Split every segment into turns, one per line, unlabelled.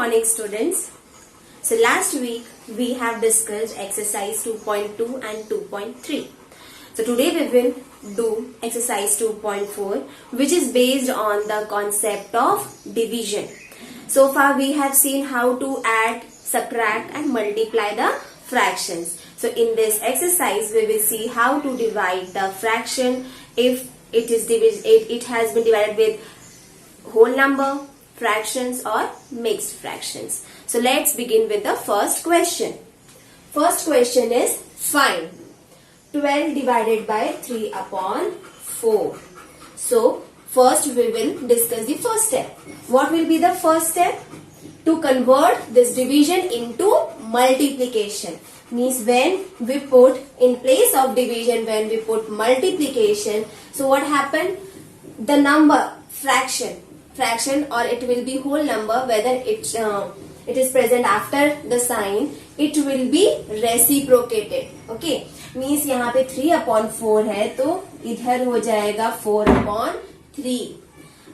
morning, students. So last week we have discussed exercise 2.2 and 2.3. So today we will do exercise 2.4, which is based on the concept of division. So far we have seen how to add, subtract and multiply the fractions. So in this exercise we will see how to divide the fraction if it has been divided with whole number, fractions or mixed fractions. So let's begin with the first question. First question is find 12 divided by 3 upon 4. So first we will discuss the first step. What will be the first step? To convert this division into multiplication. Means when we put in place of division, when we put multiplication, so what happened? The number, fraction or it will be whole number, whether it is present after the sign, it will be reciprocated. Okay, means यहाँ पे 3 upon 4 है तो इधर हो जाएगा 4 upon 3.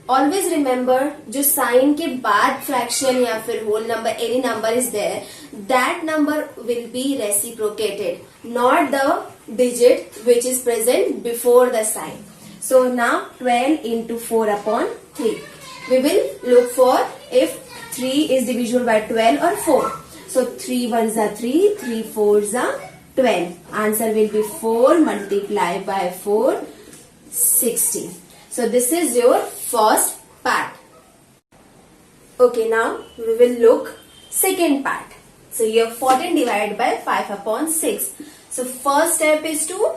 Always remember जो sign के बाद fraction या फिर whole number, any number is there, that number will be reciprocated, not the digit which is present before the sign. So now 12 into 4 upon 3. We will look for if 3 is divisible by 12 or 4. So 3 ones are 3, 3 fours are 12. Answer will be 4 multiplied by 4, 60. So this is your first part. Okay, now we will look second part. So here 14 divided by 5 upon 6. So first step is to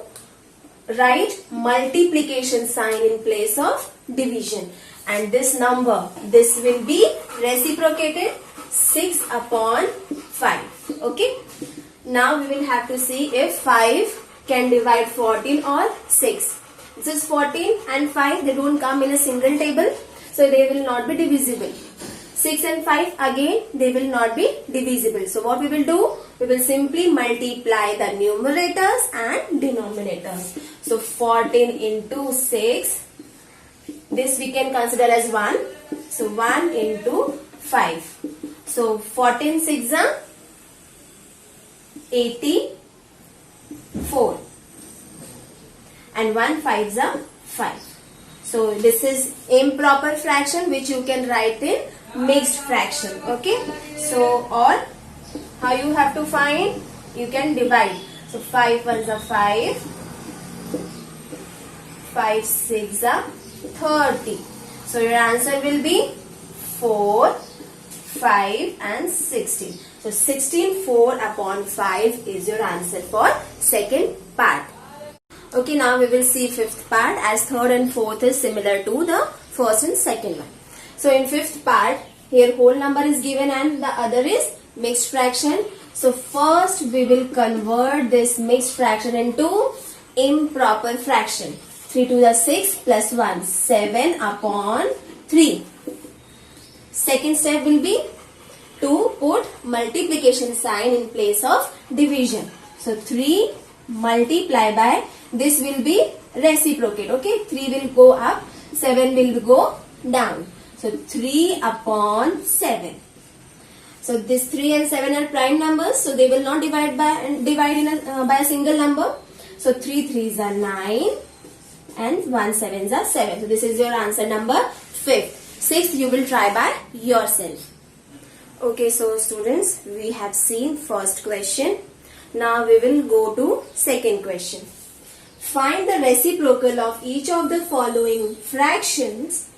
write multiplication sign in place of division. And this number, this will be reciprocated 6 upon 5. Okay. Now we will have to see if 5 can divide 14 or 6. This is 14 and 5, they don't come in a single table. So they will not be divisible. 6 and 5 again, they will not be divisible. So what we will do? We will simply multiply the numerators and denominators. So 14 into 6. This we can consider as 1. So 1 into 5. So 14 6 are 84. And 1 5 are 5. So this is improper fraction which you can write in mixed fraction. Okay. So or how you have to find? You can divide. So 5 ones are 5. 5 6 are 30. So your answer will be 4, 5 and 16. So 16 4 upon 5 is your answer for second part. Okay, now we will see fifth part, as third and fourth is similar to the first and second one. So in fifth part, here whole number is given and the other is mixed fraction. So first we will convert this mixed fraction into improper fraction. 3 to the 6 plus 1, 7 upon 3. Second step will be to put multiplication sign in place of division. So 3 multiply by, this will be reciprocate. Okay, 3 will go up, 7 will go down. So 3 upon 7. So this 3 and 7 are prime numbers, so they will not divide by a single number. So 3 3s are 9. And 1 7s are 7. So this is your answer number 5th. 6th you will try by yourself. Okay, so students, we have seen first question. Now we will go to second question. Find the reciprocal of each of the following fractions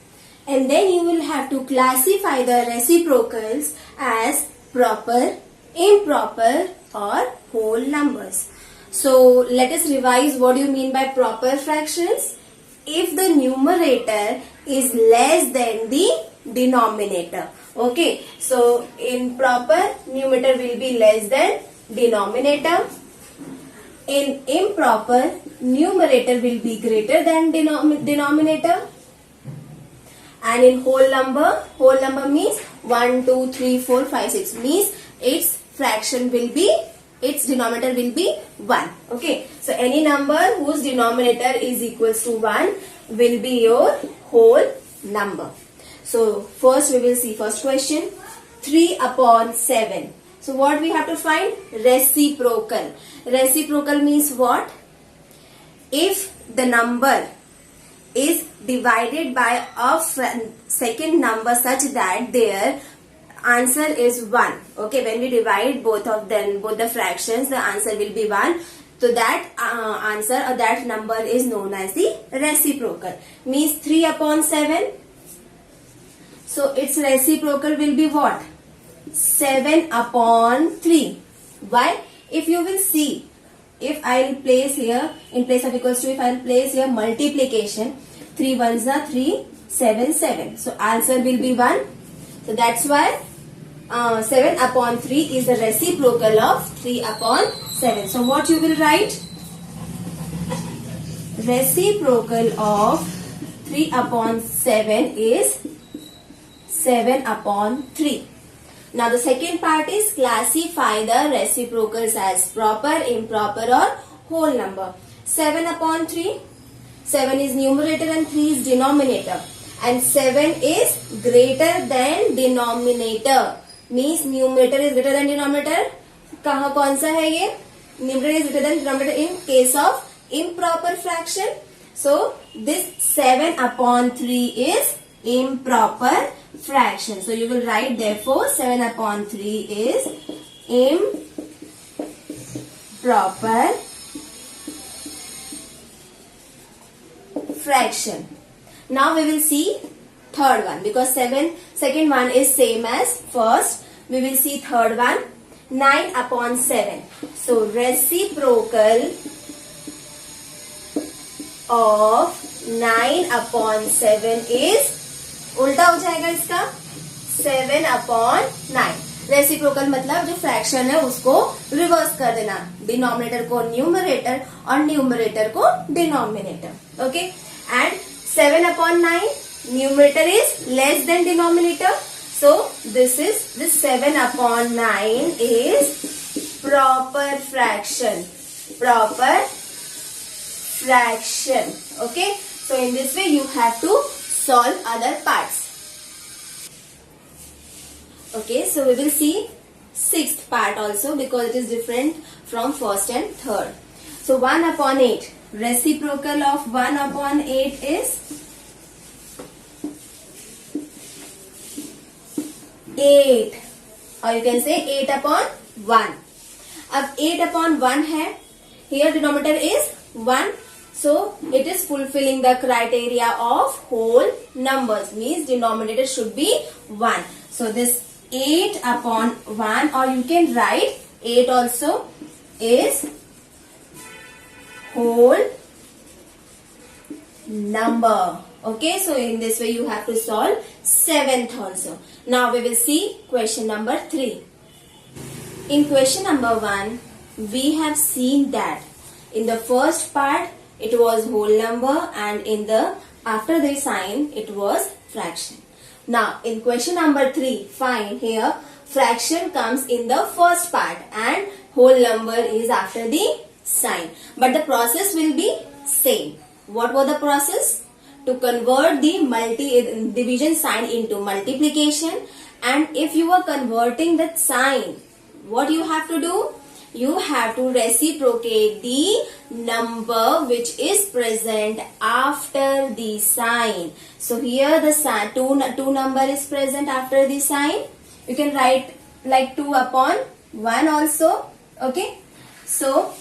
and then you will have to classify the reciprocals as proper, improper or whole numbers. So let us revise what do you mean by proper fractions. If the numerator is less than the denominator. Okay, so in proper, numerator will be less than denominator. In improper, numerator will be greater than denominator. And in whole number means 1, 2, 3, 4, 5, 6 means its fraction will be, its denominator will be 1. Okay, so any number whose denominator is equals to 1 will be your whole number. So first we will see first question. 3 upon 7. So what we have to find? Reciprocal. Reciprocal means what? If the number is divided by a second number such that their answer is 1. Okay, when we divide both the fractions, the answer will be 1. So that answer or that number is known as the reciprocal. Means 3 upon 7. So its reciprocal will be what? 7 upon 3. Why? If you will see, if I will place here, in place of equals to, if I will place here multiplication, 3 ones are 3, 7, 7. So answer will be 1. So that's why 7 upon 3 is the reciprocal of 3 upon 7. So what you will write? Reciprocal of 3 upon 7 is 7 upon 3. Now the second part is classify the reciprocals as proper, improper or whole number. 7 upon 3. 7 is numerator and 3 is denominator. And 7 is greater than denominator. Means numerator is greater than denominator. कहाँ कौन सा है ये? Numerator is greater than denominator in case of improper fraction. So this 7 upon 3 is improper fraction. So you will write therefore 7 upon 3 is improper fraction. Now we will see third one, because second one is same as first. We will see third one, 9 upon 7. So reciprocal of 9 upon 7 is, उल्टा हो जाएगा इसका, 7 upon 9. Reciprocal मतलब जो fraction है उसको reverse कर देना, डिनोमिनेटर को न्यूमरेटर और न्यूमरेटर को denominator. Okay, and 7 upon 9, numerator is less than denominator. So this 7 upon 9 is proper fraction. Proper fraction. Okay. So in this way you have to solve other parts. Okay. So we will see sixth part also, because it is different from first and third. So 1 upon 8. Reciprocal of 1 upon 8 is 8, or you can say 8 upon 1. अब 8 upon 1 है, here denominator is 1, so it is fulfilling the criteria of whole numbers, means denominator should be 1. So this 8 upon 1, or you can write 8 also, is whole number. Okay, so in this way you have to solve 7th also. Now we will see question number 3. In question number 1, we have seen that in the first part it was whole number, and in the after the sign it was fraction. Now in question number 3, find here fraction comes in the first part and whole number is after the sign, but the process will be same. What was the process? To convert the division sign into multiplication, and if you are converting that sign, what you have to do? You have to reciprocate the number which is present after the sign. So here the sign, two number is present after the sign. You can write like 2 upon 1 also. Okay. So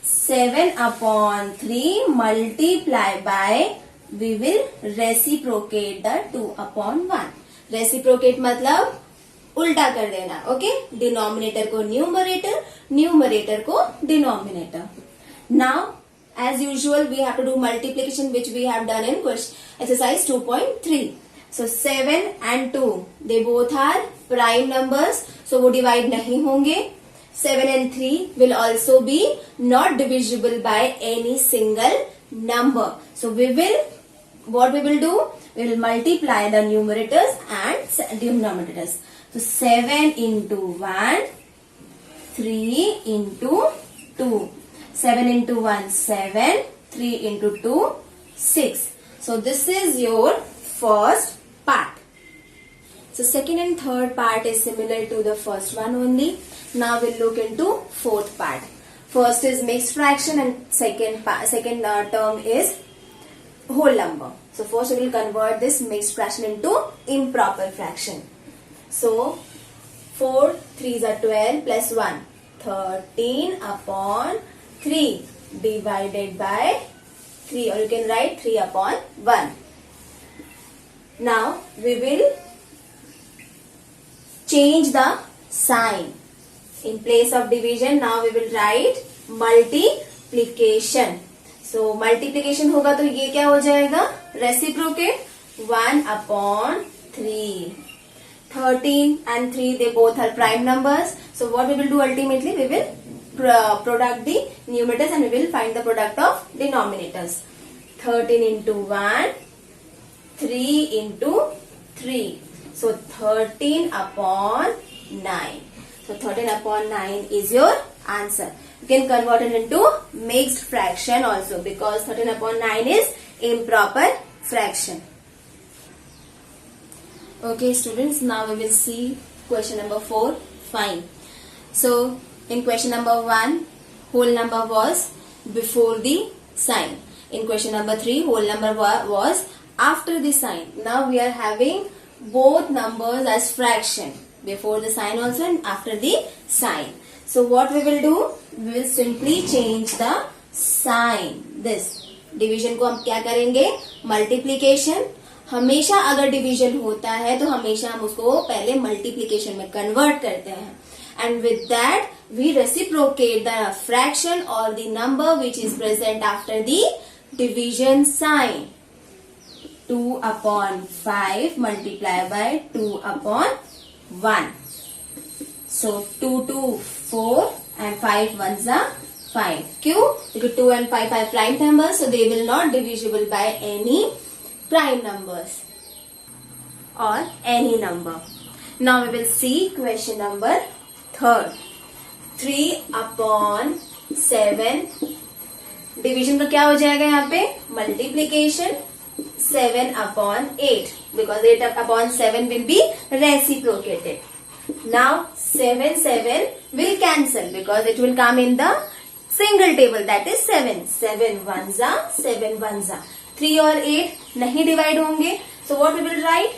7 upon 3 multiply by, we will reciprocate the 2 upon 1. Reciprocate मतलब उल्टा कर देना. Okay, denominator को numerator, numerator को denominator. Now as usual we have to do multiplication, which we have done in exercise 2.3. So 7 and 2 they both are prime numbers, so वो divide नहीं होंगे. 7 and 3 will also be not divisible by any single number. So what we will do? We will multiply the numerators and denominators. So 7 into 1, 3 into 2. 7 into 1, 7. 3 into 2, 6. So this is your first part. So second and third part is similar to the first one only. Now we'll look into fourth part. First is mixed fraction and second term is whole number. So first we will convert this mixed fraction into improper fraction. So 4 3s are 12 plus 1. 13 upon 3 divided by 3, or you can write 3 upon 1. Now we will change the sign. In place of division, now we will write multiplication. So multiplication होगा तो ये क्या हो जाएगा? Reciprocate 1 upon 3. 13 and 3, they both are prime numbers. So what we will do ultimately, we will product the numerators and we will find the product of denominators. 13 into 1, 3 into 3. So 13 upon 9. So 13 upon 9 is your answer. You can convert it into mixed fraction also, because 13 upon 9 is improper fraction. Okay students, now we will see question number 4. Fine. So in question number 1, whole number was before the sign. In question number 3, whole number was after the sign. Now we are having both numbers as fraction, before the sign also and after the sign. So what we will do, we will simply change the sign. This division को हम क्या करेंगे? Multiplication. हमेशा अगर division होता है तो हमेशा हम उसको पहले मल्टीप्लिकेशन में कन्वर्ट करते हैं. And with that we reciprocate the fraction or the number which is present after the division sign. 2 upon 5 multiplied by 2 upon 1. So 2 to 4 and 5 ones are 5. क्यों? Because 2 and 5 are prime numbers, so they will not divisible by any prime numbers or any number. Now we will see question number 3rd. 3 upon 7. Division का क्या हो जाएगा यहाँ पे? Multiplication. 7 upon 8, because 8 upon 7 will be reciprocated. Now 7 will cancel because it will come in the single table, that is 7. 7 ones are 7 ones are. 3 और 8 नहीं divide होंगे. So what we will write?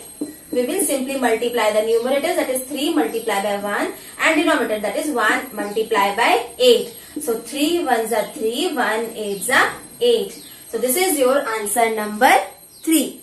We will simply multiply the numerators, that is 3 multiplied by 1, and denominator, that is 1 multiplied by 8. So 3 ones are 3, 1 8s are 8. So this is your answer number 3.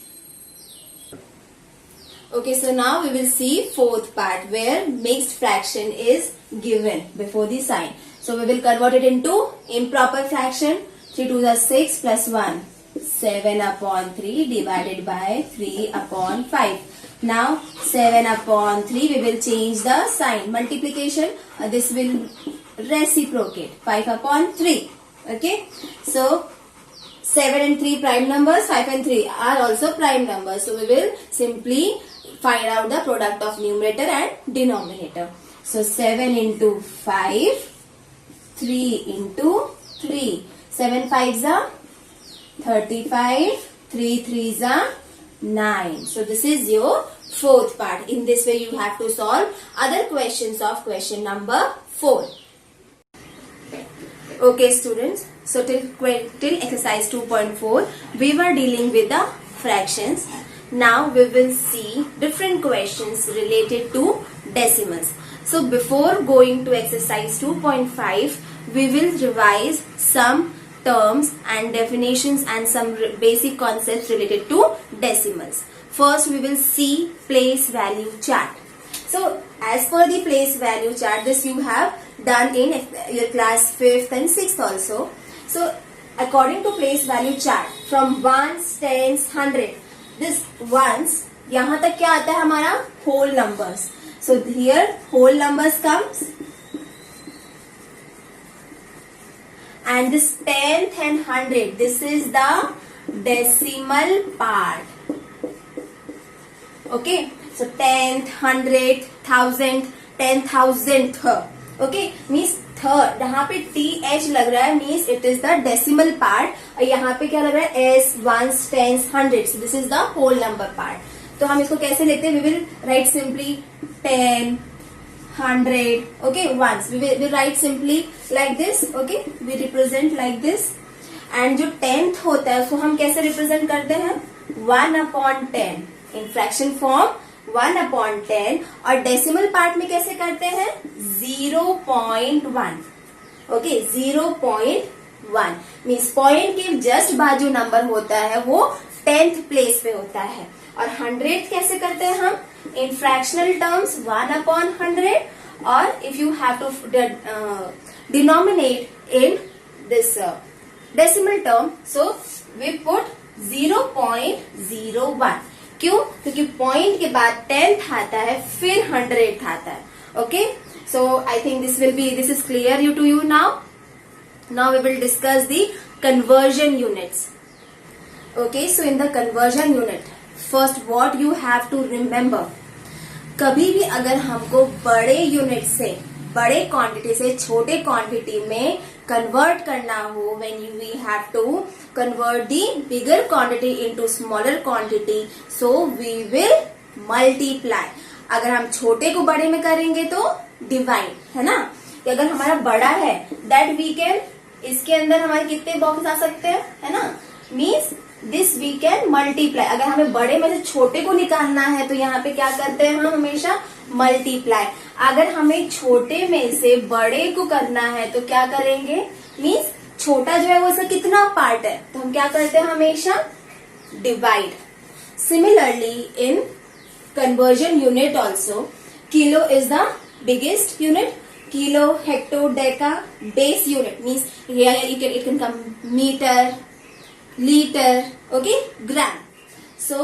Okay, so now we will see fourth part where mixed fraction is given before the sign. So we will convert it into improper fraction. 3 2s are 6 plus 1. 7 upon 3 divided by 3 upon 5. Now 7 upon 3 we will change the sign. Multiplication, this will reciprocate. 5 upon 3. Okay. So 7 and 3 prime numbers, 5 and 3 are also prime numbers. So we will simply find out the product of numerator and denominator. So 7 into 5, 3 into 3. 7 5s are 35, 3 3s are 9. So this is your fourth part. In this way you have to solve other questions of question number 4. Okay students, so till exercise 2.4 we were dealing with the fractions. Now we will see different questions related to decimals. So before going to exercise 2.5 we will revise some terms and definitions and some basic concepts related to decimals. First we will see place value chart. So as per the place value chart, this you have done in your class 5th and 6th also. So according to place value chart, from 1s, 10s, 100, this ones, यहाँ तक क्या आता है हमारा? Whole numbers. So here whole numbers comes, and this 10th and 100, this is the decimal part. Okay, so 10th, 100th, 1000th, 10,000th. Okay, means third, यहाँ पे TH लग रहा है, means it is the decimal part. और यहाँ पे क्या लग रहा है? S, ones, tens, hundreds. This is the whole number part. तो हम इसको कैसे लिखते हैं? We will write simply 10, 100, okay, ones. We write simply like this, okay? We represent like this. And जो 10th होता है उसको हम कैसे रिप्रेजेंट करते हैं? 1/10 in fraction form 1/10. और डेसिमल पार्ट में कैसे करते हैं? 0.1. ओके, 0.1 मीन्स पॉइंट के जस्ट बाजू नंबर होता है वो 10th प्लेस पे होता है. और 100 कैसे करते हैं हम? In fractional terms 1/100. और if you have to denominate in this decimal term, so we put 0.01. क्यों? क्योंकि पॉइंट के बाद 10th आता है, फिर 100th आता है. Okay, so I think this is clear to you now. Now we will discuss the conversion units. Okay, so in the conversion unit, first what you have to remember, कभी भी अगर हमको बड़े यूनिट से, बड़े quantity से छोटे quantity में कन्वर्ट करना हो, when we have to convert the bigger quantity into smaller quantity, so we will multiply. अगर हम छोटे को बड़े में करेंगे तो डिवाइड, है ना? कि अगर हमारा बड़ा है दैट वी कैन, इसके अंदर हमारे कितने बॉक्स आ सकते हैं, है ना? Means this we can multiply. अगर हमें बड़े में से छोटे को निकालना है तो यहाँ पे क्या करते हैं हम हमेशा? मल्टीप्लाई. अगर हमें छोटे में से बड़े को करना है तो क्या करेंगे? मीन्स छोटा जो है वो उसका कितना पार्ट है, तो हम क्या करते हैं हमेशा? Divide. Similarly in conversion unit also, kilo is the biggest unit. Kilo, hecto, deca, base unit means here it can come meter, liter, okay, gram. So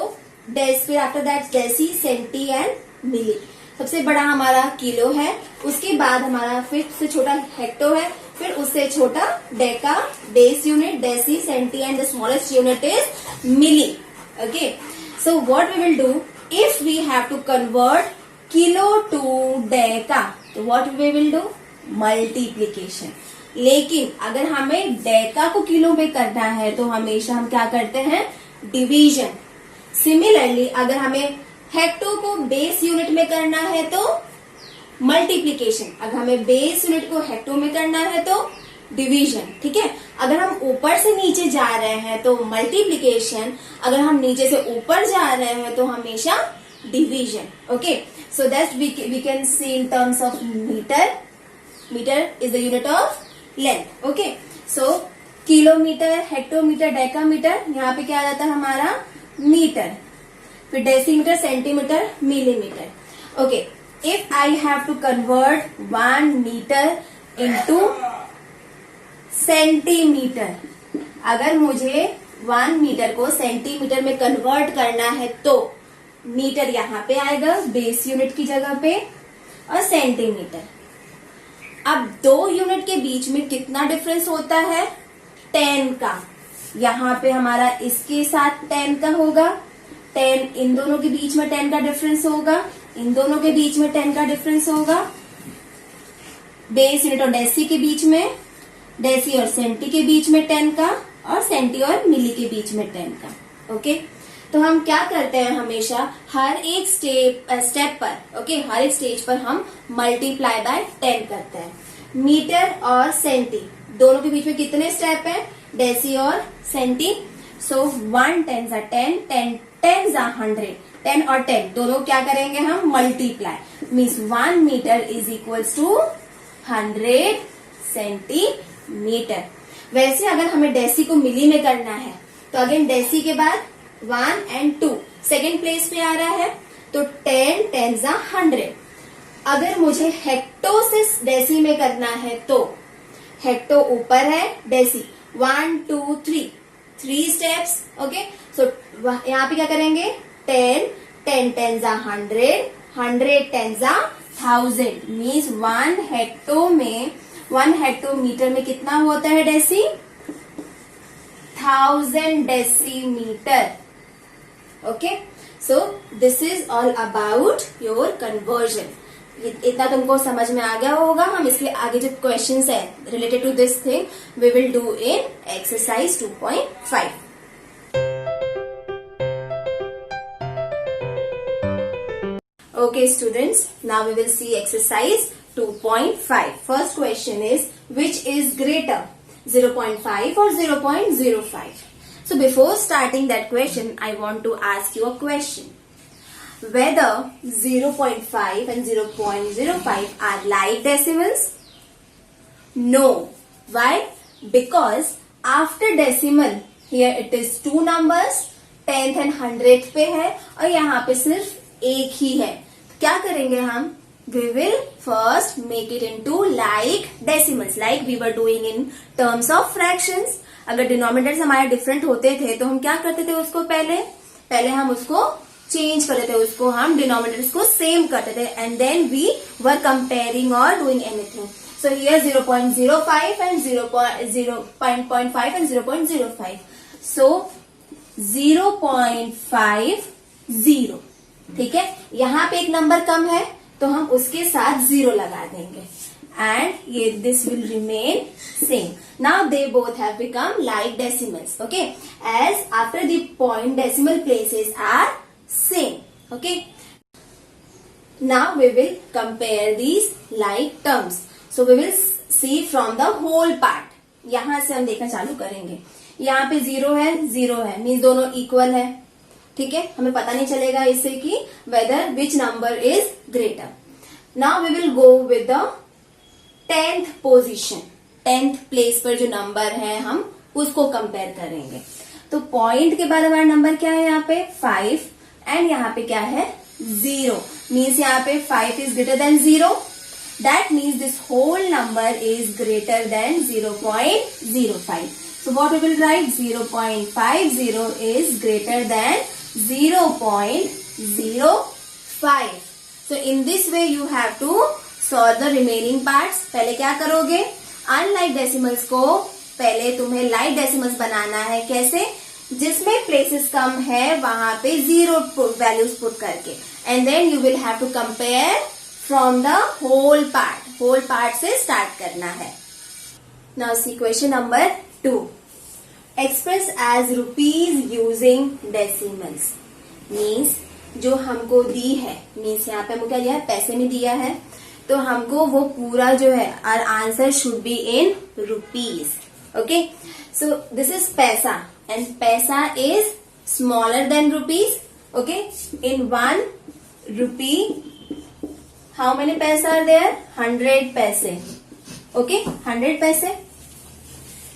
फिर after that deci, centi and milli. सबसे बड़ा हमारा kilo है, उसके बाद हमारा फिर से छोटा हेक्टो है, फिर उससे छोटा deca, base unit, deci, centi and the smallest unit is milli. Okay, so what we will do if we have to convert kilo to deca, तो what we will do? Multiplication. लेकिन अगर हमें डेका को kilo में करना है तो हमेशा हम क्या करते हैं? डिवीजन. सिमिलरली अगर हमें हेक्टो को बेस यूनिट में करना है तो मल्टीप्लीकेशन. अगर हमें बेस यूनिट को हेक्टो में करना है तो डिवीजन. ठीक है, अगर हम ऊपर से नीचे जा रहे हैं तो मल्टीप्लीकेशन, अगर हम नीचे से ऊपर जा रहे हैं तो हमेशा division. Okay, so that we can see in terms of metre. Metre is the unit of length. Okay, so kilometre, hectometre, decametre, यहाँ पे क्या आ जाता है हमारा? मीटर. फिर decimetre, centimetre, millimetre. Okay, if I have to convert 1 metre into centimetre, अगर मुझे 1 मीटर को सेंटीमीटर में कन्वर्ट करना है तो मीटर यहाँ पे आएगा बेस यूनिट की जगह पे और सेंटीमीटर. अब दो यूनिट के बीच में कितना डिफरेंस होता है? 10 का. यहाँ पे हमारा इसके साथ 10 का होगा, 10 इन दोनों के बीच में 10 का डिफरेंस होगा, इन दोनों के बीच में 10 का डिफरेंस होगा, बेस यूनिट और डेसी के बीच में, डेसी और सेंटी के बीच में 10 का, और सेंटी और मिली के बीच में 10 का. ओके, तो हम क्या करते हैं हमेशा? हर एक स्टेप पर, ओके, हर एक स्टेज पर हम मल्टीप्लाई बाय 10 करते हैं. मीटर और सेंटी दोनों के बीच में कितने स्टेप हैं? डेसी और senti. So 1 10s are 10, 10 10s are 100. 10 और 10 दोनों क्या करेंगे हम? Multiply. Means 1 metre is equals to 100 centimetre. वैसे अगर हमें डेसी को मिली में करना है तो अगेन डेसी के बाद 1 and 2 सेकेंड प्लेस पे आ रहा है, तो 10 10s are 100. अगर मुझे हेक्टो से डेसी में करना है तो हेक्टो ऊपर है, डेसी 1 2 3 3 स्टेप्स. ओके, सो यहाँ पे क्या करेंगे? 10 10 10s are 100, 100 10s are 1000. Means 1 hecto में, 1 हेक्टोमीटर में कितना होता है deci? 1000 decimetre. Okay, so this is all about your conversion. इतना तुमको समझ में आ गया होगा. हम इसके आगे जो क्वेश्चंस है related to this thing we will do in exercise 2.5. Okay, students, now we will see exercise 2.5. First question is, which is greater, 0.5 or 0.05? So before starting that question, I want to ask you a question. Whether 0.5 and 0.05 are like decimals? No. Why? Because after decimal, here it is two numbers, 10th and 100th पे है और यहाँ पे सिर्फ एक ही है. क्या करेंगे हम? We will first make it into like decimals, like we were doing in terms of fractions. अगर डिनोमिनेटर्स हमारे डिफरेंट होते थे तो हम क्या करते थे उसको पहले हम उसको चेंज करते थे, उसको हम डिनोमिनेटर्स को सेम करते थे and then we were comparing और doing anything. So here 0.05 and 0.5 and 0.05. So 0.50. ठीक है, यहाँ पे एक नंबर कम है तो हम उसके साथ 0 लगा देंगे and ये this will remain same. Now they both have become like decimals. Okay, as after the point decimal places are same. Okay, now we will compare these like terms. So we will see from the whole part. यहां से हम देखना चालू करेंगे. यहाँ पे 0 है means दोनों इक्वल है. ठीक है, हमें पता नहीं चलेगा इससे कि whether which number is greater. Now we will go with the 10th position. 10th place पर जो नंबर है हम उसको कंपेयर करेंगे. तो पॉइंट के बाद हमारा नंबर क्या है यहाँ पे 5 एंड यहाँ पे क्या है 0. मीन्स यहाँ पे 5 is greater than 0. That means this whole number is greater than 0.05. So what we will write? 0.50 is greater than 0.05. So in this way you have to solve the remaining parts. पहले क्या करोगे? Unlike decimals को पहले तुम्हें like decimals बनाना है. कैसे? जिसमें places कम है वहां पे 0 values put करके and then you will have to compare from the whole part से start करना है. Now see question number 2. Express as rupees using decimals. Means जो हमको दी है, मीन्स यहाँ पे हमको क्या दिया है, पैसे में दिया है, तो हमको वो पूरा जो है our answer should be in rupees. Okay, so this is पैसा and पैसा is smaller than rupees. Okay, in 1 rupee how many paise are there? 100 paise. Okay, 100 paise.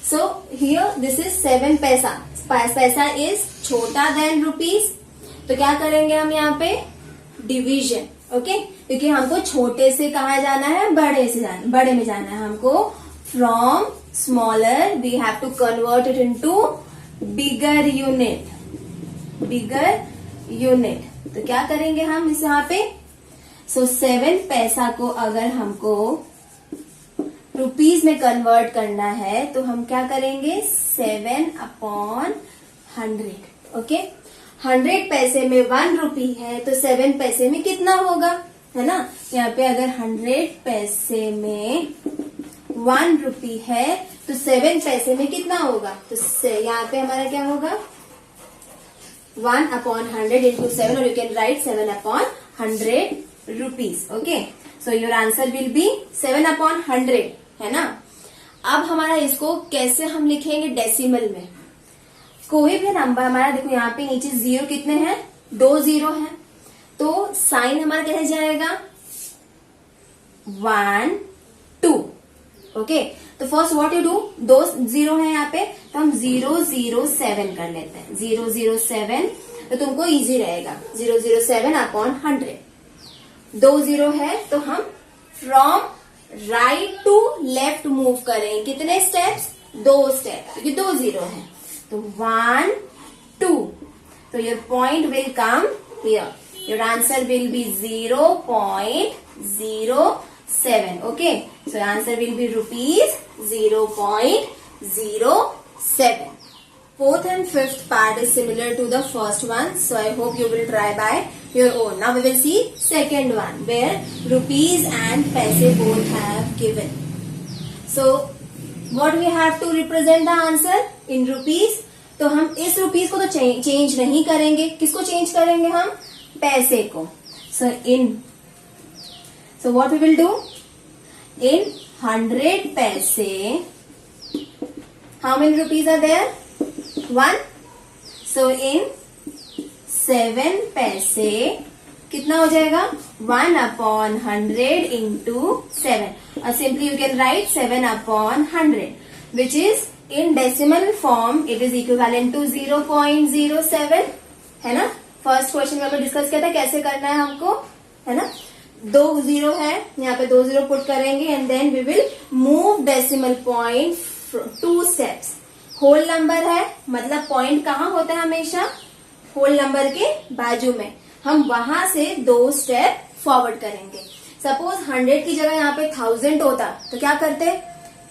So here this is 7 paisa. Paisa is छोटा than rupees. तो क्या करेंगे हम यहाँ पे division. Okay, क्योंकि हमको छोटे से कहाँ जाना है, बड़े में जाना है हमको. From smaller we have to convert it into bigger unit. तो क्या करेंगे हम इस यहाँ पे. सो 7 पैसा को अगर हमको रुपीज में कन्वर्ट करना है तो हम क्या करेंगे 7/100. ओके, 100 पैसे में 1 रुपी है तो 7 पैसे में कितना होगा, है ना. यहाँ पे अगर 100 पैसे में 1 रुपी है तो 7 पैसे में कितना होगा. तो यहाँ पे हमारा क्या होगा 1/100 into 7 or you can write 7/100 rupees. Okay, so your answer will be 7/100, है ना. अब हमारा इसको कैसे हम लिखेंगे डेसिमल में. कोई भी नंबर हमारा देखो यहाँ पे नीचे 0 कितने हैं, 2 0 है, तो साइन हमारा कैसे जाएगा 1 2. ओके, तो फर्स्ट व्हाट यू डू, 2 0 है यहाँ पे तो हम 007 कर लेते हैं. 007 तो तुमको इजी रहेगा. 007/100. 2 0 है तो हम from right to left move करें. कितने स्टेप्स, 2 स्टेप, क्योंकि 2 0 है. तो 1 2. तो your point will come here. Your answer will B 0.07. Okay, so answer will B rupees 0.07. Fourth and fifth part is similar to the first one, so I hope you will try by your own. Now we will see second one where rupees and paise both have given. So what we have to represent the answer in rupees. तो हम इस rupees को तो change नहीं करेंगे. किसको change करेंगे हम, पैसे को. So what we will do? In 100 paise, how many rupees are there? 1. So in 7 पैसे कितना हो जाएगा? 1/100 into 7. Or simply you can write 7/100, which is in decimal form it is equivalent to 0.07. है ना? फर्स्ट क्वेश्चन में हमने discuss किया था कैसे करना है हमको, है ना? 2 0 है, यहाँ पे 2 0 पुट करेंगे and then we will move decimal point 2 steps. Whole number है, मतलब पॉइंट कहाँ होता है हमेशा? होल नंबर के बाजू में. हम वहां से 2 स्टेप फॉरवर्ड करेंगे. सपोज 100 की जगह यहाँ पे 1000 होता तो क्या करते?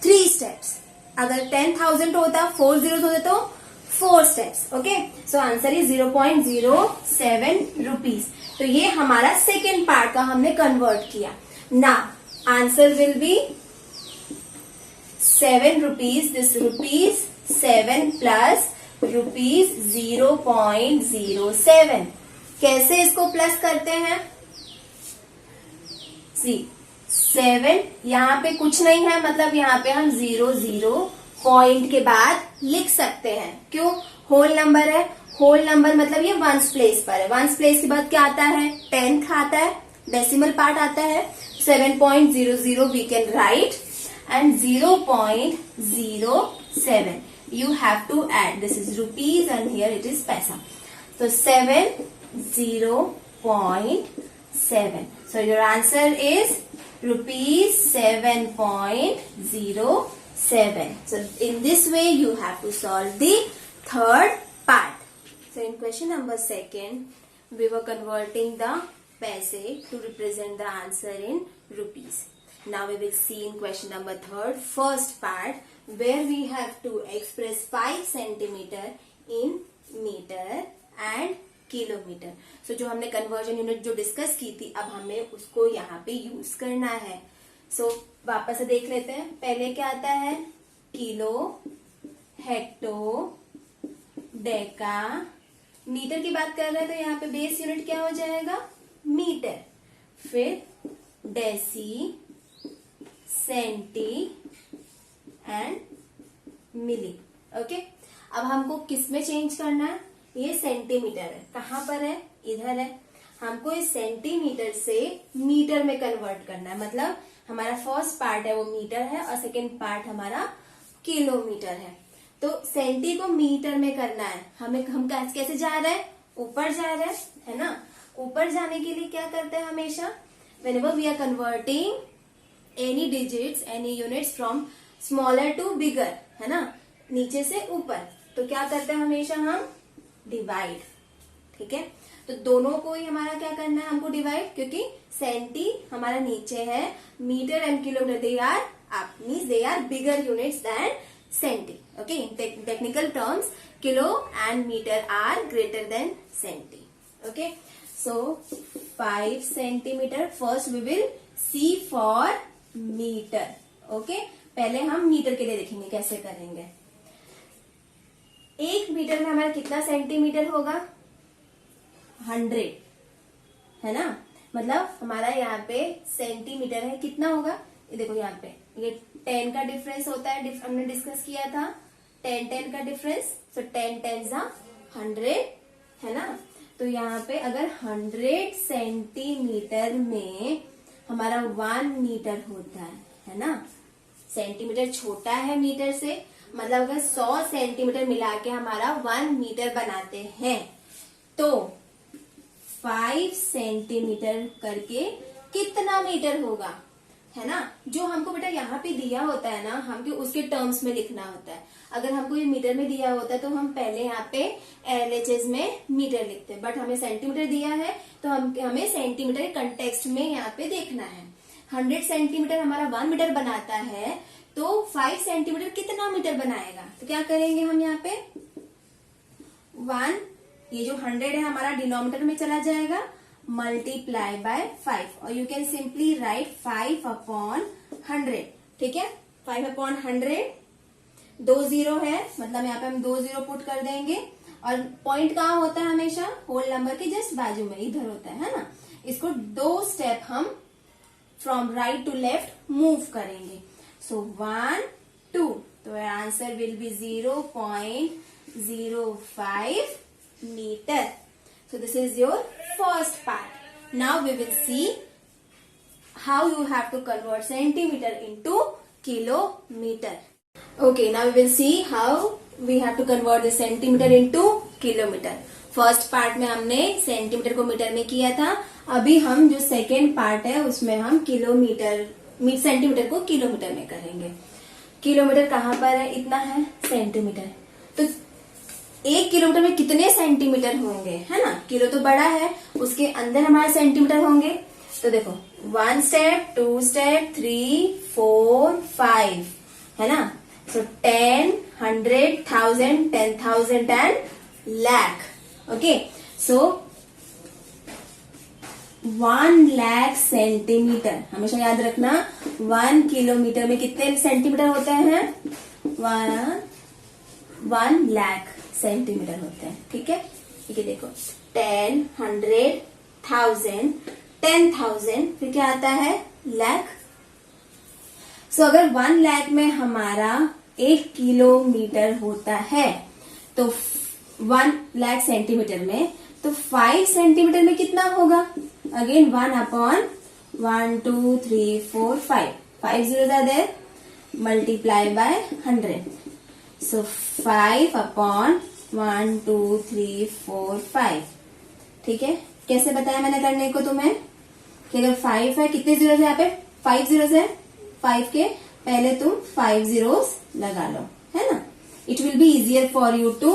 3 स्टेप्स. अगर 10,000 होता, 4 zeros होते तो 4 steps. Okay, so answer is 0.07 rupees. तो ये हमारा सेकेंड पार्ट का हमने कन्वर्ट किया. ना answer will B 7 rupees. This rupees 7 plus rupees 0.07. कैसे इसको प्लस करते हैं? सी 7 यहाँ पे कुछ नहीं है, मतलब यहाँ पे हम 0 पॉइंट के बाद लिख सकते हैं. क्यों? होल नंबर है. होल नंबर मतलब ये वंस प्लेस पर है. वंस प्लेस के बाद क्या आता है? 10th आता है, डेसिमल पार्ट आता है. 7.00 we can write and 0.07 you have to add. This is rupees and here it is paisa. So 0.7. So your answer is rupees 7.07. So in this way you have to solve the third part. So in question number 2, we were converting the paise to represent the answer in rupees. Now we will see in question number 3, first part, where we have to express 5 centimeter in meter and kilometre. So जो हमने conversion unit जो discuss की थी, अब हमें उसको यहाँ पे यूज करना है. सो वापस से देख लेते हैं. पहले क्या आता है? Kilo, hecto, Deka. मीटर की बात कर रहे हैं तो यहाँ पे बेस यूनिट क्या हो जाएगा? मीटर. फिर deci, centi and milli. Okay, अब हमको किस में चेंज करना है? ये सेंटीमीटर है. कहाँ पर है? इधर है. हमको इस सेंटीमीटर से मीटर में कन्वर्ट करना है. मतलब हमारा फर्स्ट पार्ट है वो मीटर है और सेकेंड पार्ट हमारा किलोमीटर है. तो सेंटी को मीटर में करना है. हम कैसे जा रहे हैं? ऊपर जा रहे हैं, है ना? ऊपर जाने के लिए क्या करते हैं हमेशा? whenever we are converting any digits, any units from smaller to bigger, है ना, नीचे से ऊपर, तो क्या करते हैं हमेशा हम? डिवाइड. ठीक है, तो दोनों को ही हमारा क्या करना है? हमको डिवाइड, क्योंकि सेंटी हमारा नीचे है, metre and kilometre they are up, means they are bigger units than centi. Okay, in technical terms kilo and metre are greater than centi. Okay, so 5 centimetre. First we will see for metre. Okay, पहले हम metre के लिए देखेंगे कैसे करेंगे. 1 metre में हमारा कितना सेंटीमीटर होगा? 100, है ना. मतलब हमारा यहाँ पे सेंटीमीटर है, कितना होगा? ये देखो यहाँ पे ये 10 का डिफरेंस होता है, हमने डिस्कस किया था 10 का डिफरेंस. सो 10 10 100, है ना. तो यहाँ पे अगर 100 सेंटीमीटर में हमारा 1 मीटर होता है ना. सेंटीमीटर छोटा है मीटर से, मतलब अगर 100 सेंटीमीटर मिला के हमारा 1 मीटर बनाते हैं तो 5 सेंटीमीटर करके कितना मीटर होगा, है ना. जो हमको बेटा यहाँ पे दिया होता है ना, हमको उसके टर्म्स में लिखना होता है. अगर हमको ये मीटर में दिया होता है तो हम पहले यहाँ पे LHS में मीटर लिखते हैं, बट हमें सेंटीमीटर दिया है तो हमें सेंटीमीटर के कंटेक्स्ट में यहाँ पे देखना है. 100 सेंटीमीटर हमारा 1 मीटर बनाता है तो 5 सेंटीमीटर कितना मीटर बनाएगा? तो क्या करेंगे हम यहाँ पे? 1, ये जो 100 है हमारा डिनोमिनेटर में चला जाएगा, मल्टीप्लाई बाय 5, और यू कैन सिंपली राइट 5/100. ठीक है, 5/100. 2 0 है, मतलब यहाँ पे हम 2 0 पुट कर देंगे. और पॉइंट कहाँ होता है हमेशा? होल नंबर के जस्ट बाजू में, इधर होता है ना. इसको 2 स्टेप हम from right to left move करेंगे. सो 1 2, तो answer will be 0.05 meter. So this is your first part. Now we will see how you have to convert centimeter into kilometer. Okay, now we will see how we have to convert the centimeter into kilometer. First part में हमने centimetre को metre में किया था. अभी हम जो second part है उसमें हम सेंटीमीटर को किलोमीटर में करेंगे. किलोमीटर कहाँ पर है? इतना है सेंटीमीटर. तो 1 किलोमीटर में कितने सेंटीमीटर होंगे, है ना? किलो तो बड़ा है, उसके अंदर हमारे सेंटीमीटर होंगे. तो देखो 1 स्टेप, 2 स्टेप, 3, 4, 5, है ना? सो 10, 100, 1000, 10,000 and lakh. Okay, so 1 lakh centimetre. हमेशा याद रखना 1 किलोमीटर में कितने सेंटीमीटर होते हैं? 1 लाख सेंटीमीटर होते हैं. ठीक है, ठीक है. देखो 10, 100, 1000, 10,000, फिर क्या आता है? लाख. सो अगर 1 लाख में हमारा 1 किलोमीटर होता है तो 1 लाख सेंटीमीटर में, तो 5 सेंटीमीटर में कितना होगा? Again 1 upon 1, 2, 3, 4, 5. 5 zeros are there. Multiply by 100. So 5 upon 1, 2, 3, 4, 5. ठीक है, कैसे बताया मैंने करने को तुम्हें कि अगर 5 है, कितने जीरोस है यहाँ पे? 5 जीरोस है. 5 के पहले तुम 5 जीरोस लगा लो, है ना? It will be easier for you to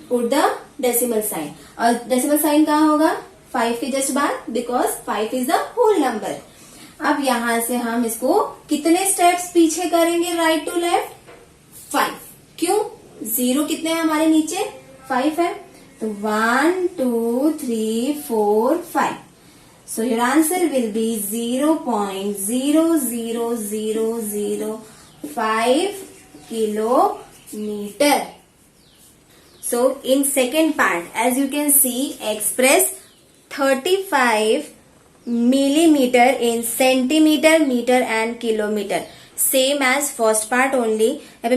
put the decimal sign. और डेसिमल साइन कहाँ होगा? 5 के जस्ट बाद, because 5 is the whole number. अब यहां से हम इसको कितने स्टेप्स पीछे करेंगे राइट टू लेफ्ट? 5. क्यों? 0 कितने हैं हमारे नीचे? 5 है. तो 1, 2, 3, 4, 5. So your answer will be 0.00005 kilometer. So in second part, as you can see, express 35 millimeter in centimeter, meter and kilometer. Same as first part only. अब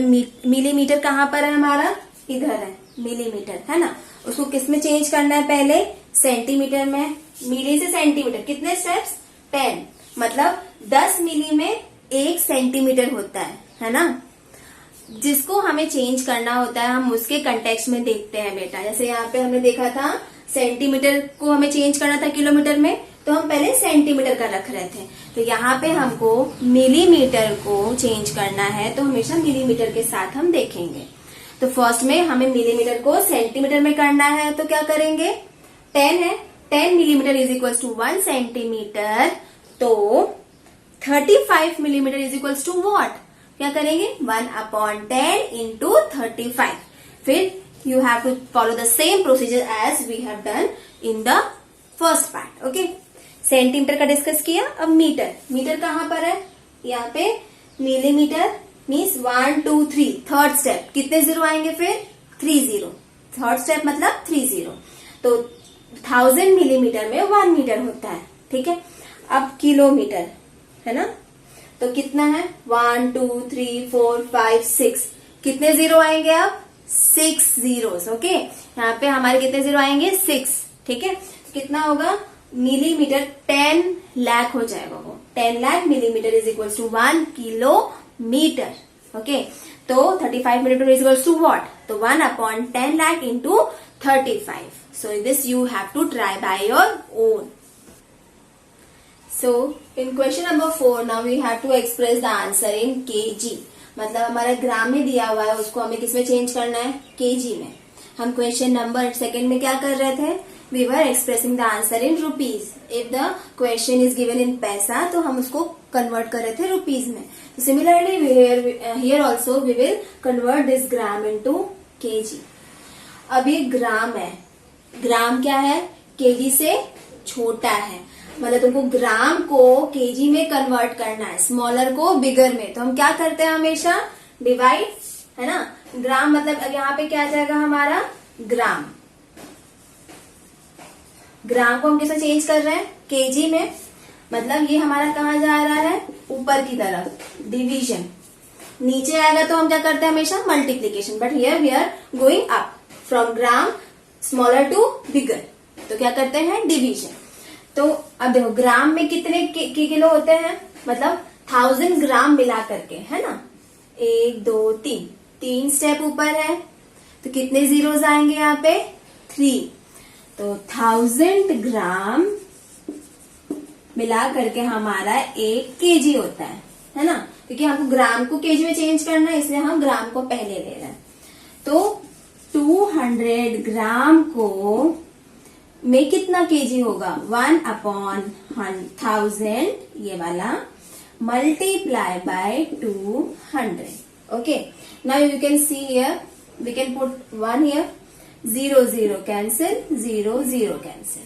मिलीमीटर कहाँ पर है हमारा? इधर है, मिलीमीटर, है ना? उसको किस में चेंज करना है? पहले सेंटीमीटर में. मिली से सेंटीमीटर कितने स्टेप्स? 10. मतलब 10 मिली में 1 सेंटीमीटर होता है ना? जिसको हमें चेंज करना होता है हम उसके कंटेक्स्ट में देखते हैं बेटा. जैसे यहाँ पे हमने देखा था सेंटीमीटर को हमें चेंज करना था किलोमीटर में, तो हम पहले सेंटीमीटर का रख रहे थे. तो यहाँ पे हमको मिलीमीटर को चेंज करना है, तो हमेशा मिलीमीटर के साथ हम देखेंगे. तो फर्स्ट में हमें मिलीमीटर को सेंटीमीटर में करना है, तो क्या करेंगे? 10 है. 10 millimetre is equal to 1 centimetre. तो 35 millimetre is equal to what? क्या करेंगे? 1 अपॉन 10 इंटू 35. फिर you have to follow the same procedure as we have done in the first part. Okay, centimetre का डिस्कस किया. अब मीटर. मीटर कहाँ पर है? यहाँ पे मिलीमीटर मीन्स 1, 2, 3. थर्ड स्टेप कितने जीरो आएंगे? फिर 3 0. थर्ड स्टेप मतलब 3 0. तो 1000 मिलीमीटर में 1 मीटर होता है. ठीक है. अब किलोमीटर है ना, तो कितना है? 1, 2, 3, 4, 5, 6. कितने जीरो आएंगे? अब 6 zeros. ओके, यहाँ पे हमारे कितने जीरो आएंगे? 6. ठीक है. कितना होगा? मिलीमीटर 10 लाख हो जाएगा वो. 10 lakh millimetre is equal to 1 kilometre. Okay, तो 35 millimetre is equal to what? तो 1 upon 10 lakh into 35. So this you have to try by your own. So in question number 4 now we have to express the answer in KG. मतलब हमारा ग्राम में दिया हुआ है, उसको हमें किसमें चेंज करना है? केजी में. हम क्वेश्चन नंबर सेकंड में क्या कर रहे थे? We were expressing the answer in rupees. If the question is given in paisa तो हम उसको कन्वर्ट कर रहे थे रुपीज में. Similarly here also we will convert this gram into KG. अब ये ग्राम है. ग्राम क्या है? केजी से छोटा है. मतलब तुमको ग्राम को केजी में कन्वर्ट करना है, स्मॉलर को बिगर में. तो हम क्या करते हैं? हमेशा डिवाइड, है ना? ग्राम मतलब अब यहाँ पे क्या आ जाएगा हमारा? ग्राम. ग्राम को हम किसमें चेंज कर रहे हैं, केजी में, मतलब ये हमारा कहाँ जा रहा है, ऊपर की तरफ, डिवीजन। नीचे आएगा तो हम क्या करते हैं हमेशा, multiplication, but here we are going up from gram smaller to bigger, तो क्या करते हैं, डिवीजन। तो अब देखो ग्राम में कितने किलो होते हैं, मतलब 1000 ग्राम मिला करके, है ना, 1 2 3, 3 स्टेप ऊपर है, तो कितने जीरोस आएंगे यहाँ पे, 3, तो 1000 ग्राम मिला करके हमारा 1 केजी होता है ना, क्योंकि हमको ग्राम को केजी में चेंज करना है, इसलिए हम ग्राम को पहले ले रहे हैं। तो 200 ग्राम को में कितना केजी होगा, 1/1000, ये वाला, multiply by 200। Okay, now you can see here, we can put 1 here, 0 0 cancel, 0 0 cancel,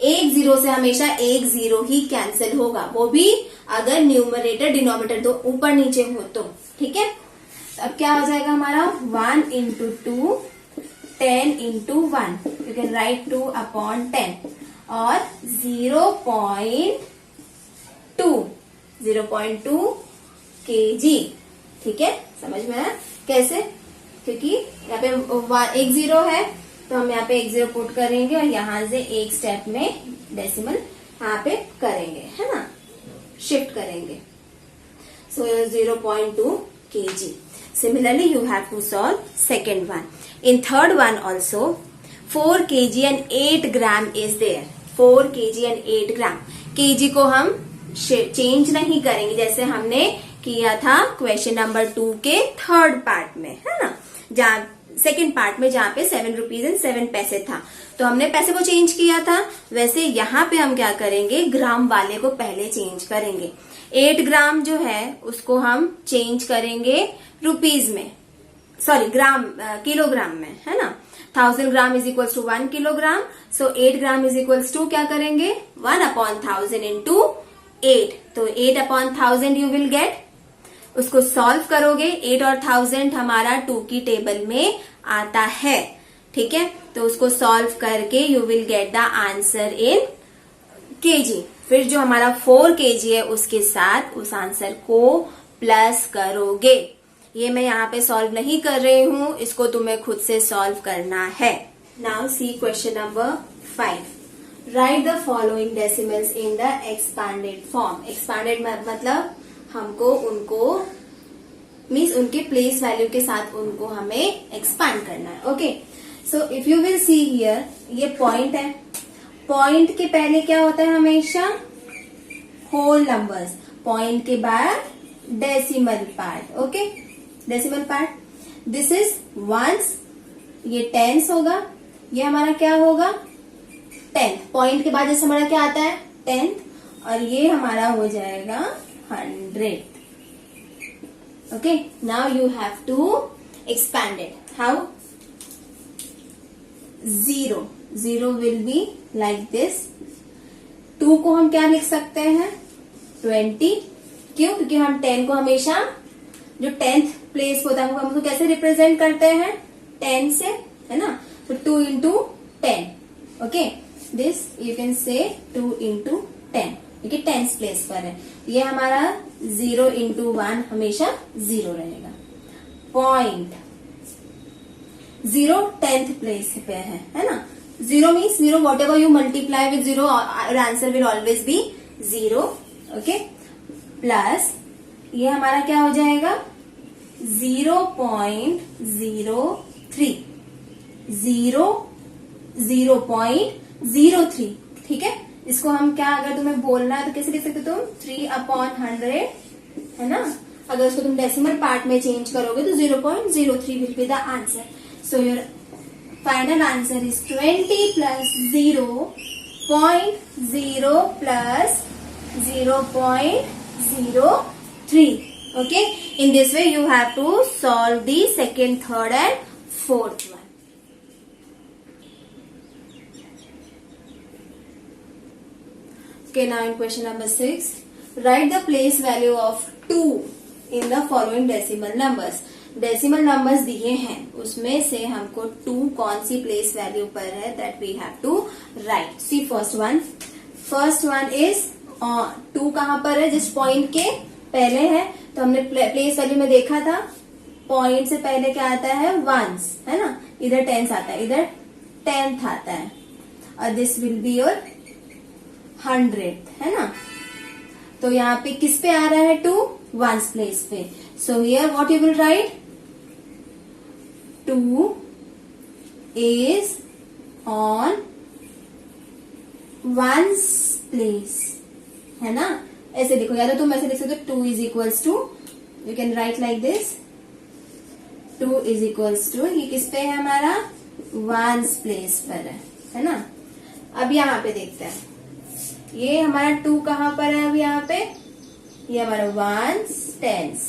1 0 से हमेशा 1 0 ही कैंसिल होगा, वो भी अगर न्यूमरेटर डिनोमिनेटर दो ऊपर नीचे हो तो, ठीक है। अब क्या हो जाएगा हमारा, 1 into 2, 10 into 1, you can write 2/10, और 0.2 kg, ठीक है, समझ में आया कैसे, क्योंकि यहाँ पे 1 0 है, तो हम यहाँ पे 1 0 पुट करेंगे और यहाँ से एक स्टेप में डेसिमल यहाँ पे करेंगे, है ना, शिफ्ट करेंगे। सो 0.2 kg. Similarly, you have to solve second one. In third one also, 4 kg and 8 gram is there. 4 kg and 8 gram. kg को हम चेंज नहीं करेंगे, जैसे हमने किया था क्वेश्चन नंबर 2 के थर्ड पार्ट में, है ना, जहाँ सेकेंड पार्ट में जहाँ पे 7 रुपीज एंड 7 पैसे था, तो हमने पैसे को चेंज किया था, वैसे यहाँ पे हम क्या करेंगे, ग्राम वाले को पहले चेंज करेंगे। 8 ग्राम जो है उसको हम चेंज करेंगे रुपीज में, सॉरी ग्राम, किलोग्राम में, है ना। 1000 gram is equals to 1 kilogram, so 8 gram is equals to क्या करेंगे, 1/1000 इंटू 8, तो 8/1000 यू विल गेट, उसको सॉल्व करोगे, 8 और 1000 हमारा 2 की टेबल में आता है, ठीक है, तो उसको सॉल्व करके you will get the answer in KG. फिर जो हमारा 4 केजी है उसके साथ उस आंसर को प्लस करोगे। ये मैं यहाँ पे सॉल्व नहीं कर रही हूँ, इसको तुम्हें खुद से सॉल्व करना है। Now see question number 5, right the following decimals in the expanded form. Expanded मतलब हमको उनको मीन्स उनके प्लेस वैल्यू के साथ उनको हमें एक्सपैंड करना है। Okay, so if you will see here, ये पॉइंट है, पॉइंट के पहले क्या होता है हमेशा, होल नंबर्स, पॉइंट के बाद decimal part, okay, decimal part, this is ones, ये टेंस होगा, ये हमारा क्या होगा, 10th, पॉइंट के बाद जैसे हमारा क्या आता है 10th, और ये हमारा हो जाएगा 100th। Okay, now you have to expand it, how, 0 will be like this, 2 को हम क्या लिख सकते हैं 20, क्यों, क्योंकि हम 10 को हमेशा जो 10th प्लेस होता है हम उसको कैसे रिप्रेजेंट करते हैं 10 से, है ना, तो 2 into 10, okay, this you can say 2 into 10, क्योंकि 10th प्लेस पर है, ये हमारा 0 into 1 हमेशा 0 रहेगा। पॉइंट 0 10th प्लेस पे है ना, 0 means 0 what ever you multiply with 0 answer will always be 0, okay, plus ये हमारा क्या हो जाएगा 0.03, 0.03, ठीक है, इसको हम क्या, अगर तुम्हें बोलना है तो कैसे लिख सकते हो तुम, 3/100, है ना, अगर उसको तुम डेसिमल पार्ट में चेंज करोगे तो 0.03 will be the answer. So your final answer is 20 plus 0.0 plus 0.03. Okay, in this way you have to solve the second, third and fourth one. Okay, now in question number 6, write the place value of 2 in the following decimal numbers. Decimal numbers दिए हैं उसमें से हमको 2 कौन सी place value पर है that we have to write. See first one is 2 कहाँ पर है, जिस पॉइंट के पहले है. तो हमने प्लेस वैल्यू में देखा था पॉइंट से पहले क्या आता है, वंस, है ना. इधर टेंस आता है, इधर 10th आता है, और this will be your 100th, है ना. तो यहाँ पे किस पे आ रहा है 2, वंस प्लेस पे. So here what you will write, 2 is on ones place, है ना. ऐसे देखो, या तो तुम ऐसे लिख सकते हो 2 is equals to, you can write like this, 2 is equals to, ये किस पे है हमारा, ones place पर है ना. अब यहाँ पे देखते हैं, ये हमारा 2 कहाँ पर है. अब यहाँ पे ये हमारा वंस टेंस,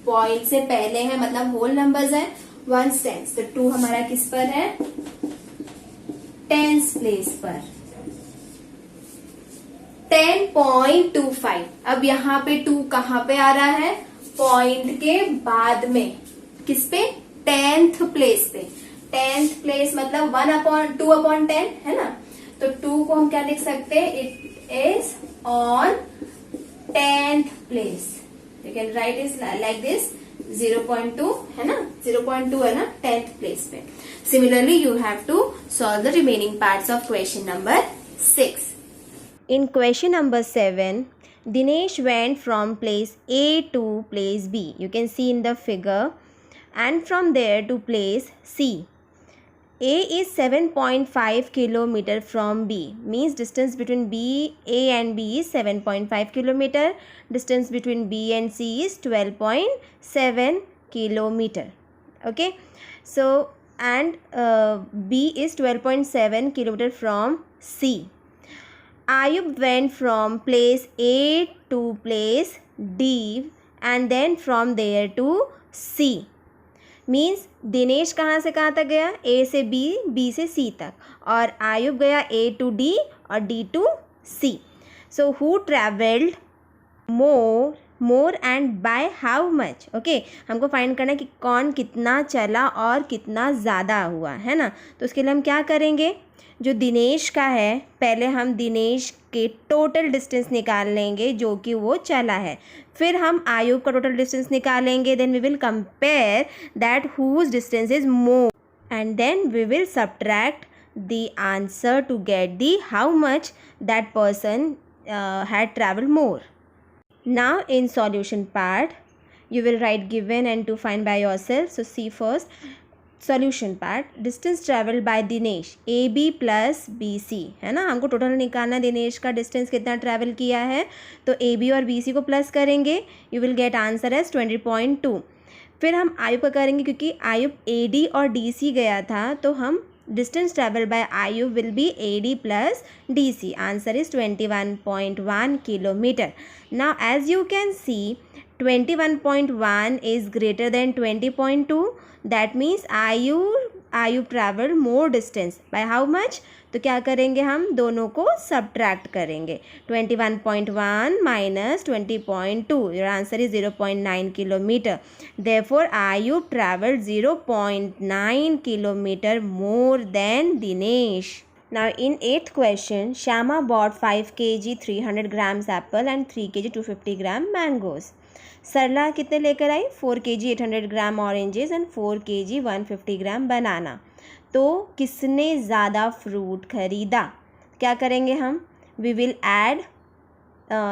पॉइंट से पहले है, मतलब होल नंबर्स है, वंस टेंस. तो 2 हमारा किस पर है, टेंस प्लेस पर. 10.25. अब यहाँ पे 2 कहाँ पे आ रहा है, पॉइंट के बाद में, किस पे, 10th प्लेस पे. 10th प्लेस मतलब 2/10 है ना. तो 2 को हम क्या लिख सकते हैं, it is on 10th place. You can write is like this, 0.2 है ना, 0.2 है ना 10th प्लेस पे. Similarly you have to solve the remaining parts of question number 6. In question number 7, Dinesh went from place A to place B. You can see in the figure, and from there to place C. A is 7.5 kilometer from B. Means distance between A and B is 7.5 kilometer. Distance between B and C is 12.7 kilometer. Okay. So and B is 12.7 kilometer from C. Ayub went from place A to place D and then from there to C. Means Dinesh कहाँ से कहाँ तक गया, A से B, B से C तक, और आयुब गया A to D और D to C. So who travelled more and by how much? Okay, हमको फाइंड करना है कि कौन कितना चला और कितना ज़्यादा हुआ, है ना. तो उसके लिए हम क्या करेंगे, जो दिनेश का है पहले हम दिनेश के टोटल डिस्टेंस निकाल लेंगे जो कि वो चला है. फिर हम आयुब का टोटल डिस्टेंस निकालेंगे. Then we will compare that whose distance is more, and then we will subtract the answer to get the how much that person had travelled more. Now in solution part you will write given and to find by yourself. So see first solution part, distance traveled by Dinesh AB plus BC, है ना. हमको total निकालना है दिनेश का distance कितना travel किया है. तो AB और BC को प्लस करेंगे, you will get answer as 20.2. फिर हम आयुब का करेंगे, क्योंकि आयुब AD और DC गया था, तो हम distance traveled by Ayub will be AD plus DC. Answer is 21.1 kilometer. Now as you can see, 21.1 is greater than 20.2. That means Ayub traveled more distance. By how much? तो क्या करेंगे, हम दोनों को सब्ट्रैक्ट करेंगे. 21.1 minus 20.2. Your answer is 0.9 kilometer. Therefore, Ayub traveled 0.9 kilometer more than Dinesh. Now, in 8th question, Shama bought 5 kg 300 grams apple and 3 kg 250 gram mangoes. Sarla कितने लेकर आई, 4 kg 800 gram oranges and 4 kg 150 gram banana. तो किसने ज़्यादा fruit खरीदा. क्या करेंगे हम, we will add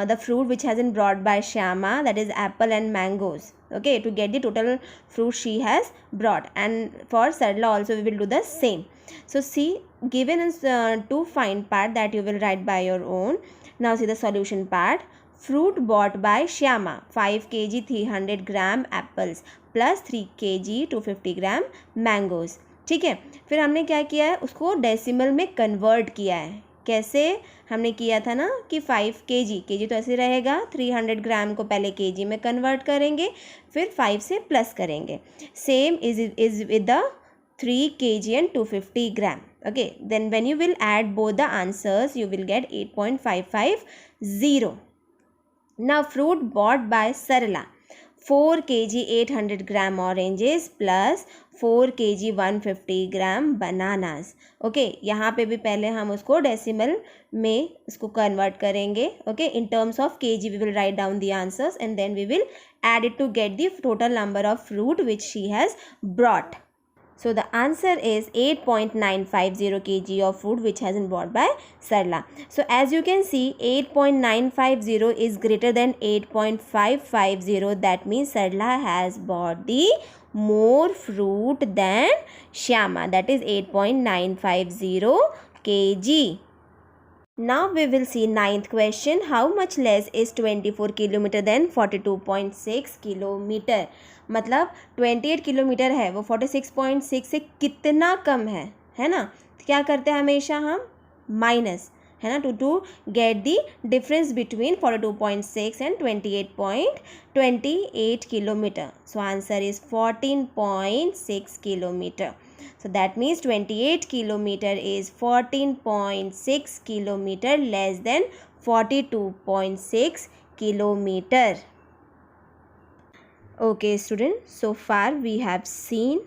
the fruit which has been brought by Shyama, that is apple and mangoes. Okay, to get the total fruit she has brought, and for Sarla also we will do the same. So see, given is to find part that you will write by your own. Now see the solution part. Fruit bought by Shyama, 5 kg 300 gram apples plus 3 kg 250 gram mangoes. ठीक है. फिर हमने क्या किया है, उसको decimal में convert किया है. कैसे हमने किया था ना कि 5 kg तो ऐसे रहेगा, 300 ग्राम को पहले kg में कन्वर्ट करेंगे, फिर 5 से प्लस करेंगे. Same is with the 3 kg and 250 gram. Okay, then when you will add both the answers you will get 8.550. Now fruit bought by Sarla, 4 kg 800 gram oranges plus 4 kg 150 gram bananas. Okay, यहाँ पे भी पहले हम उसको decimal में इसको convert करेंगे. Okay, in terms of kg we will write down the answers and then we will add it to get the total number of fruit which she has brought. So the answer is 8.950 kg of food which has been bought by Sarla. So as you can see, 8.950 is greater than 8.550. That means Sarla has bought the more fruit than Shyama. That is 8.950 kg. Now we will see ninth question. How much less is 24 kilometer than 42.6 kilometer? मतलब 28 kilometre है, वो 46.6 से कितना कम है ना. तो क्या करते हैं हमेशा हम, माइनस, है ना, to get the difference between 42.6 and 28 kilometre. So answer is 14.6 kilometre. So that means 28 kilometer is 14.6 kilometer less than 42.6 kilometer. Okay students, so far we have seen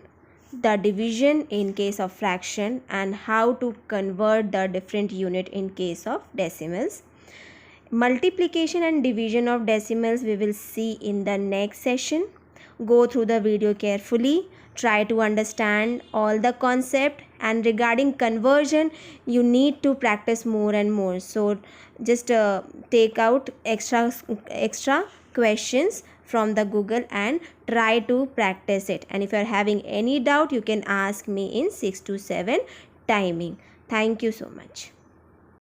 the division in case of fraction and how to convert the different unit in case of decimals. Multiplication and division of decimals we will see in the next session. Go through the video carefully. Try to understand all the concept, and regarding conversion you need to practice more and more. So just take out extra questions from the Google and try to practice it. And if you are having any doubt, you can ask me in 6 to 7 timing. Thank you so much.